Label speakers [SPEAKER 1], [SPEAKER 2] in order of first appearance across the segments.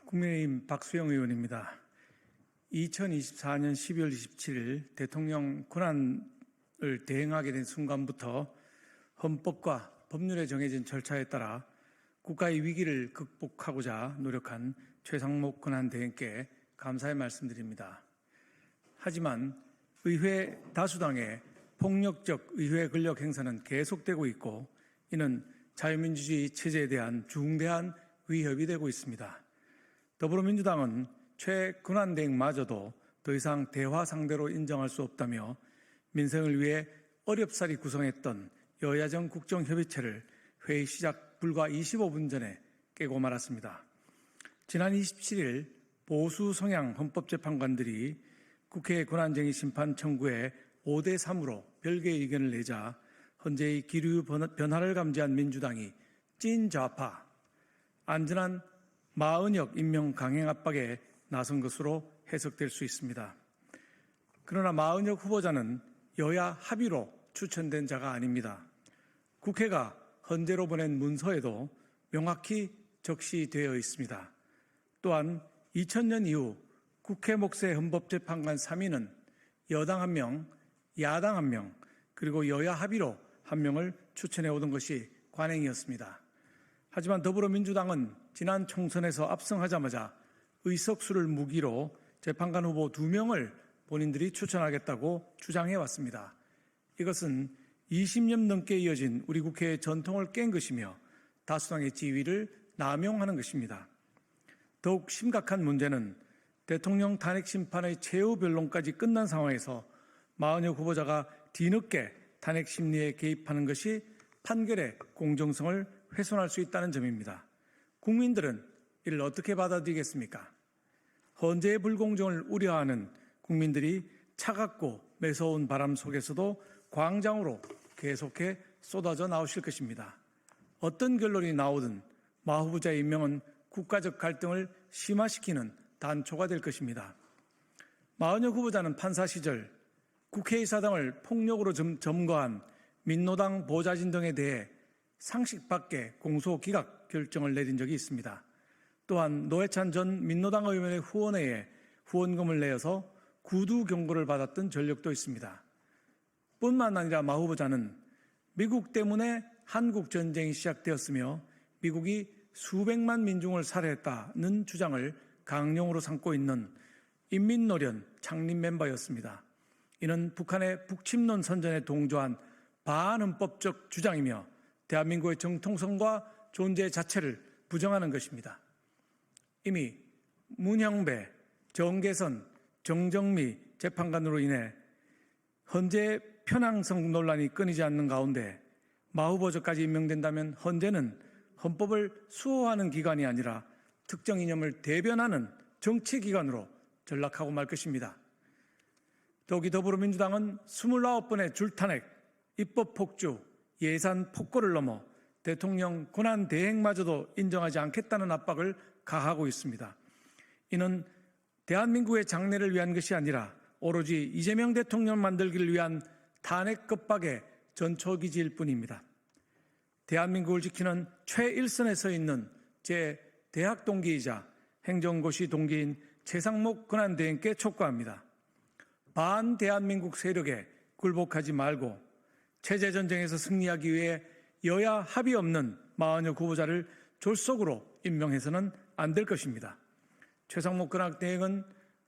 [SPEAKER 1] 국민의힘 박수영 의원입니다. 2024년 12월 27일 대통령 권한을 대행하게 된 순간부터 헌법과 법률에 정해진 절차에 따라 국가의 위기를 극복하고자 노력한 최상목 권한대행께 감사의 말씀드립니다. 하지만 의회 다수당의 폭력적 의회 권력 행사는 계속되고 있고 이는 자유민주주의 체제에 대한 중대한 위협이 되고 있습니다. 더불어민주당은 최 권한대행마저도 더 이상 대화 상대로 인정할 수 없다며 민생을 위해 어렵사리 구성했던 여야정 국정협의체를 회의 시작 불과 25분 전에 깨고 말았습니다. 지난 27일 보수 성향 헌법재판관들이 국회 권한쟁의 심판 청구에 5대3으로 별개의 의견을 내자 헌재의 기류 변화를 감지한 민주당이 찐 좌파, 안전한 마은혁 임명 강행 압박에 나선 것으로 해석될 수 있습니다. 그러나 마은혁 후보자는 여야 합의로 추천된 자가 아닙니다. 국회가 헌재로 보낸 문서에도 명확히 적시되어 있습니다. 또한 2000년 이후 국회 몫의 헌법재판관 3인은 여당 1명, 야당 1명, 그리고 여야 합의로 1명을 추천해 오던 것이 관행이었습니다. 하지만 더불어민주당은 지난 총선에서 압승하자마자 의석수를 무기로 재판관 후보 2명을 본인들이 추천하겠다고 주장해 왔습니다. 이것은 20년 넘게 이어진 우리 국회의 전통을 깬 것이며 다수당의 지위를 남용하는 것입니다. 더욱 심각한 문제는 대통령 탄핵 심판의 최후 변론까지 끝난 상황에서 마은혁 후보자가 뒤늦게 탄핵 심리에 개입하는 것이 판결의 공정성을 훼손할 수 있다는 점입니다. 국민들은 이를 어떻게 받아들이겠습니까? 헌재의 불공정을 우려하는 국민들이 차갑고 매서운 바람 속에서도 광장으로 계속해 쏟아져 나오실 것입니다. 어떤 결론이 나오든 마 후보자의 임명은 국가적 갈등을 심화시키는 단초가 될 것입니다. 마은혁 후보자는 판사 시절 국회의사당을 폭력으로 점거한 민노당 보좌진 등에 대해 상식 밖의 공소 기각 결정을 내린 적이 있습니다. 또한 노회찬 전 민노당 의원의 후원회에 후원금을 내어서 구두 경고를 받았던 전력도 있습니다. 뿐만 아니라 마 후보자는 미국 때문에 한국 전쟁이 시작되었으며 미국이 수백만 민중을 살해했다는 주장을 강령으로 삼고 있는 인민노련 창립 멤버였습니다. 이는 북한의 북침론 선전에 동조한 반헌법적 주장이며 대한민국의 정통성과 존재 자체를 부정하는 것입니다. 이미 문형배, 정계선, 정정미 재판관으로 인해 헌재 편향성 논란이 끊이지 않는 가운데 마 후보자까지 임명된다면 헌재는 헌법을 수호하는 기관이 아니라 특정 이념을 대변하는 정치기관으로 전락하고 말 것입니다. 더욱이 더불어민주당은 29번의 줄탄핵, 입법폭주, 예산 폭거를 넘어 대통령 권한 대행마저도 인정하지 않겠다는 압박을 가하고 있습니다. 이는 대한민국의 장래를 위한 것이 아니라 오로지 이재명 대통령 만들기를 위한 탄핵 겁박의 전초기지일 뿐입니다. 대한민국을 지키는 최일선에 서 있는 제 대학 동기이자 행정고시 동기인 최상목 권한대행께 촉구합니다. 반대한민국 세력에 굴복하지 말고 체제전쟁에서 승리하기 위해 여야 합의 없는 마은혁 후보자를 졸속으로 임명해서는 안 될 것입니다. 최상목 권한대행은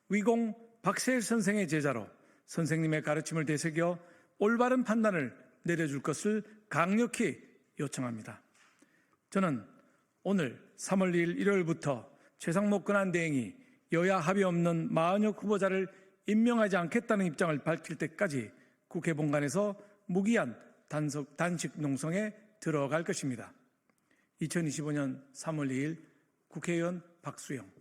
[SPEAKER 1] 위공 박세일 선생의 제자로 선생님의 가르침을 되새겨 올바른 판단을 내려줄 것을 강력히 요청합니다. 저는 오늘 3월 2일 일요일부터 최상목 권한대행이 여야 합의 없는 마은혁 후보자를 임명하지 않겠다는 입장을 밝힐 때까지 국회 본관에서 무기한 단식 농성에 들어갈 것입니다. 2025년 3월 2일 국회의원 박수영.